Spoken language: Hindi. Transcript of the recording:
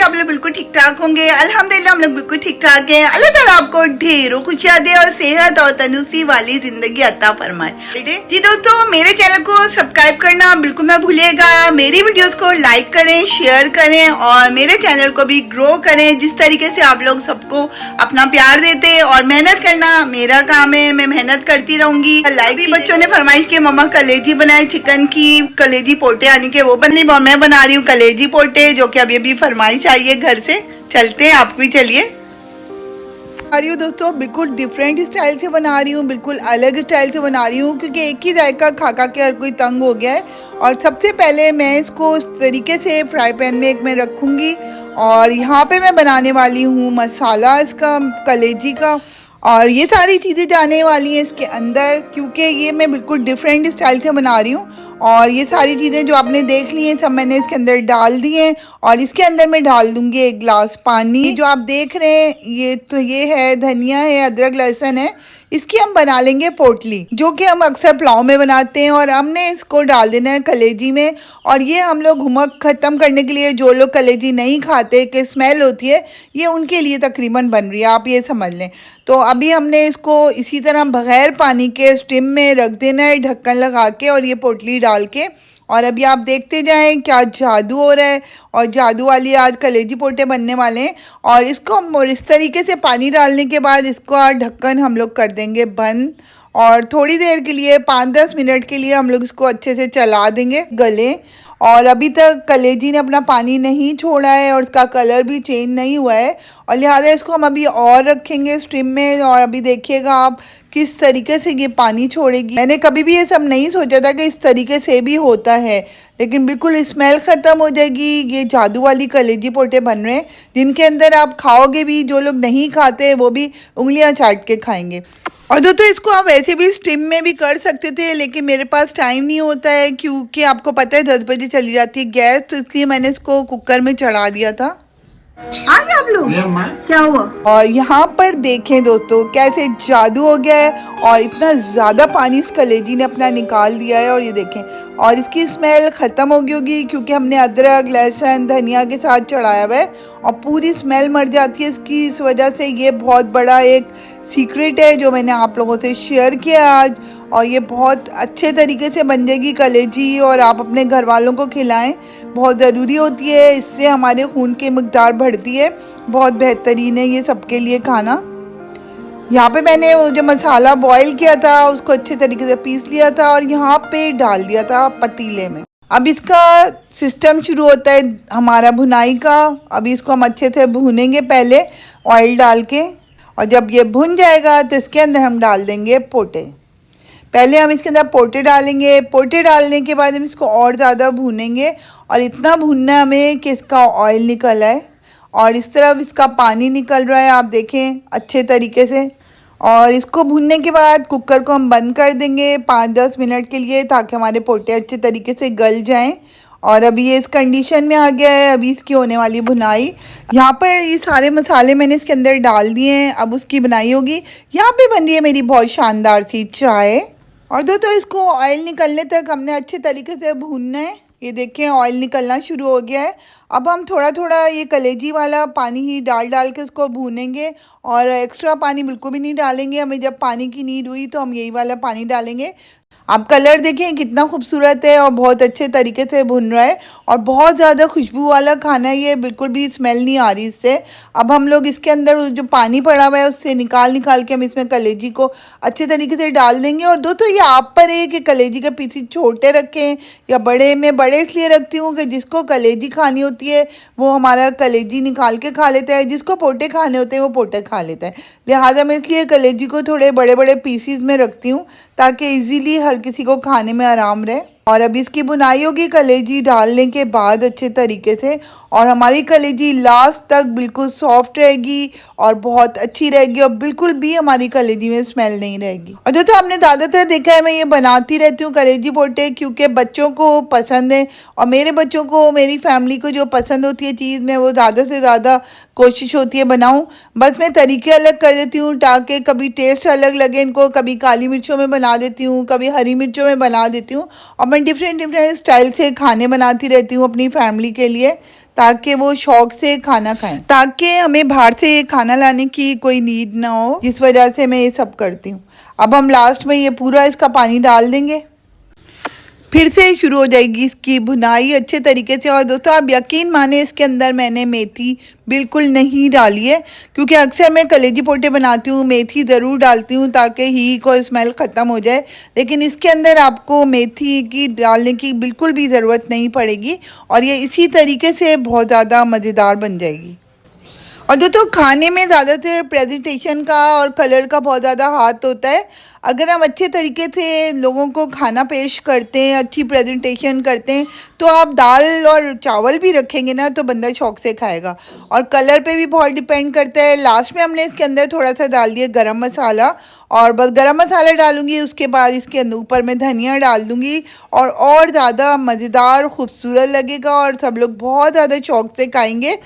आप लोग बिल्कुल ठीक ठाक होंगे। अल्हम्दुलिल्लाह हम लोग बिल्कुल ठीक ठाक हैं। अल्लाह ताला आपको ढेरों खुशियां दे और सेहत और तंदुरुस्ती वाली जिंदगी अता फरमाए। जी दोस्तों, मेरे चैनल को सब्सक्राइब करना बिल्कुल ना भूलिएगा। मेरी वीडियोस को लाइक करें, शेयर करें और मेरे चैनल को भी ग्रो करें। जिस तरीके से आप लोग सबको अपना प्यार देते और मेहनत करना मेरा काम है, मैं मेहनत करती रहूंगी। लाइक भी बच्चों ने फरमाइश की मम्मा कलेजी बनाए चिकन की, कलेजी पोटे आने के वो बने, मैं बना रही हूँ कलेजी पोटे, जो कि अभी फरमाइश आई है घर से। चलते हैं, आप भी चलिए। बना रही हूँ दोस्तों, बिल्कुल डिफरेंट स्टाइल से बना रही हूँ, बिल्कुल अलग स्टाइल से बना रही हूँ, क्योंकि एक ही जायका खा खा के हर कोई तंग हो गया है। और सबसे पहले मैं इसको इस तरीके से फ्राई पैन में एक में रखूँगी और यहाँ पे मैं बनाने वाली हूँ मसाला इसका कलेजी का, और ये सारी चीज़ें जाने वाली हैं इसके अंदर, क्योंकि ये मैं बिल्कुल डिफरेंट स्टाइल से बना रही हूँ। और ये सारी चीज़ें जो आपने देख ली हैं सब मैंने इसके अंदर डाल दी हैं। और इसके अंदर मैं डाल दूंगी 1 गिलास पानी। जो आप देख रहे हैं ये है धनिया है, अदरक लहसुन है, इसकी हम बना लेंगे पोटली, जो कि हम अक्सर पुलाव में बनाते हैं। और हमने इसको डाल देना है कलेजी में। और ये हम लोग घुमक ख़त्म करने के लिए, जो लोग कलेजी नहीं खाते कि स्मेल होती है, ये उनके लिए तकरीबन बन रही है, आप ये समझ लें। तो अभी हमने इसको इसी तरह बग़ैर पानी के स्टीम में रख देना है, ढक्कन लगा के और ये पोटली डाल के। और अभी आप देखते जाएं क्या जादू हो रहा है। और जादू वाली आज कलेजी पोटे बनने वाले हैं। और इसको हम इस तरीके से पानी डालने के बाद इसका ढक्कन हम लोग कर देंगे बंद। और थोड़ी देर के लिए 5-10 मिनट के लिए हम लोग इसको अच्छे से चला देंगे गले। और अभी तक कलेजी ने अपना पानी नहीं छोड़ा है और इसका कलर भी चेंज नहीं हुआ है, और लिहाजा इसको हम अभी और रखेंगे स्टीम में। और अभी देखिएगा आप किस तरीके से ये पानी छोड़ेगी। मैंने कभी भी ये सब नहीं सोचा था कि इस तरीके से भी होता है, लेकिन बिल्कुल स्मेल ख़त्म हो जाएगी। ये जादू वाली कलेजी पोटे बन रहे हैं, जिनके अंदर आप खाओगे भी, जो लोग नहीं खाते वो भी उंगलियां चाट के खाएंगे। और दोस्तों इसको आप वैसे भी स्टीम में भी कर सकते थे, लेकिन मेरे पास टाइम नहीं होता है, क्योंकि आपको पता है 10 बजे चली जाती है गैस, तो इसलिए मैंने इसको कुकर में चढ़ा दिया था। आ गए आप लोग? क्या हुआ? और यहाँ पर देखें दोस्तों कैसे जादू हो गया है, और इतना ज़्यादा पानी इस कलेजी ने अपना निकाल दिया है। और ये देखें, और इसकी स्मेल ख़त्म हो गई होगी, क्योंकि हमने अदरक लहसुन धनिया के साथ चढ़ाया हुआ है, और पूरी स्मेल मर जाती है इसकी। इस वजह से ये बहुत बड़ा एक सीक्रेट है जो मैंने आप लोगों से शेयर किया आज। और ये बहुत अच्छे तरीके से बन जाएगी कलेजी, और आप अपने घर वालों को खिलाएं, बहुत ज़रूरी होती है, इससे हमारे खून की मकदार बढ़ती है, बहुत बेहतरीन है ये सबके लिए खाना। यहाँ पे मैंने वो जो मसाला बॉईल किया था उसको अच्छे तरीके से पीस लिया था और यहाँ पे डाल दिया था पतीले में। अब इसका सिस्टम शुरू होता है हमारा भुनाई का। अभी इसको हम अच्छे से भूनेंगे पहले ऑयल डाल के, और जब ये भुन जाएगा तो इसके अंदर हम डाल देंगे पोटे। पहले हम इसके अंदर पोटे डालेंगे, पोटे डालने के बाद हम इसको और ज़्यादा भूनेंगे, और इतना भूनना है हमें कि इसका ऑयल निकल आए, और इस तरफ इसका पानी निकल रहा है, आप देखें अच्छे तरीके से। और इसको भूनने के बाद कुकर को हम बंद कर देंगे 5-10 मिनट के लिए, ताकि हमारे पोटे अच्छे तरीके से गल जाएं। और अभी ये इस कंडीशन में आ गया है, अभी इसकी होने वाली भुनाई। यहाँ पर ये सारे मसाले मैंने इसके अंदर डाल दिए हैं, अब उसकी बुनाई होगी। यहाँ पे बन रही है मेरी बहुत शानदार सी चाय। और दोस्तों इसको ऑयल निकलने तक हमने अच्छे तरीके से भूनना है। ये देखें ऑयल निकलना शुरू हो गया है। अब हम थोड़ा थोड़ा ये कलेजी वाला पानी ही डाल के उसको भूनेंगे, और एक्स्ट्रा पानी बिल्कुल भी नहीं डालेंगे। हमें जब पानी की नीड हुई तो हम यही वाला पानी डालेंगे। आप कलर देखें कितना खूबसूरत है और बहुत अच्छे तरीके से भुन रहा है, और बहुत ज़्यादा खुशबू वाला खाना है ये, बिल्कुल भी स्मेल नहीं आ रही इससे। अब हम लोग इसके अंदर जो पानी पड़ा हुआ है उससे निकाल के हम इसमें कलेजी को अच्छे तरीके से डाल देंगे। और दोस्तों ये आप पर है कि कलेजी के पीसीस छोटे रखें या बड़े। मैं बड़े इसलिए रखती हूँ कि जिसको कलेजी खानी होती है वो हमारा कलेजी निकाल के खा लेता है, जिसको पोटे खाने होते हैं वो पोटे खा लेता है। लिहाजा मैं इसलिए कलेजी को थोड़े बड़े बड़े पीसीस में रखती हूँ, ताकि इजीली हर किसी को खाने में आराम रहे। और अब इसकी बुनाई होगी कलेजी डालने के बाद अच्छे तरीके से, और हमारी कलेजी लास्ट तक बिल्कुल सॉफ्ट रहेगी और बहुत अच्छी रहेगी, और बिल्कुल भी हमारी कलेजी में स्मेल नहीं रहेगी। और जो तो आपने ज़्यादातर देखा है मैं ये बनाती रहती हूँ कलेजी पोटे, क्योंकि बच्चों को पसंद है, और मेरे बच्चों को, मेरी फैमिली को जो पसंद होती है चीज़ में वो ज़्यादा से ज़्यादा कोशिश होती है बनाऊं। बस मैं तरीके अलग कर देती हूँ ताकि कभी टेस्ट अलग लगे इनको। कभी काली मिर्चों में बना देती हूँ, कभी हरी मिर्चों में बना देती हूँ, और मैं डिफरेंट स्टाइल से खाने बनाती रहती हूँ अपनी फैमिली के लिए, ताकि वो शौक से खाना खाएं, ताकि हमें बाहर से खाना लाने की कोई नीड ना हो, जिस वजह से मैं ये सब करती हूँ। अब हम लास्ट में ये पूरा इसका पानी डाल देंगे, फिर से शुरू हो जाएगी इसकी भुनाई अच्छे तरीके से। और दोस्तों आप यकीन माने इसके अंदर मैंने मेथी बिल्कुल नहीं डाली है, क्योंकि अक्सर मैं कलेजी पोटे बनाती हूँ मेथी ज़रूर डालती हूँ ताकि हीक और स्मेल ख़त्म हो जाए, लेकिन इसके अंदर आपको मेथी की डालने की बिल्कुल भी ज़रूरत नहीं पड़ेगी और ये इसी तरीके से बहुत ज़्यादा मज़ेदार बन जाएगी। और दोस्तों खाने में ज़्यादातर प्रेजेंटेशन का और कलर का बहुत ज़्यादा हाथ होता है। अगर हम अच्छे तरीके से लोगों को खाना पेश करते हैं, अच्छी प्रेजेंटेशन करते हैं, तो आप दाल और चावल भी रखेंगे ना तो बंदा शौक से खाएगा। और कलर पे भी बहुत डिपेंड करता है। लास्ट में हमने इसके अंदर थोड़ा सा डाल दिया गरम मसाला, और बस गरम मसाला डालूंगी, उसके बाद इसके अंदर ऊपर में धनिया डाल दूंगी और ज़्यादा मज़ेदार खूबसूरत लगेगा और सब लोग बहुत ज़्यादा शौक से खाएंगे।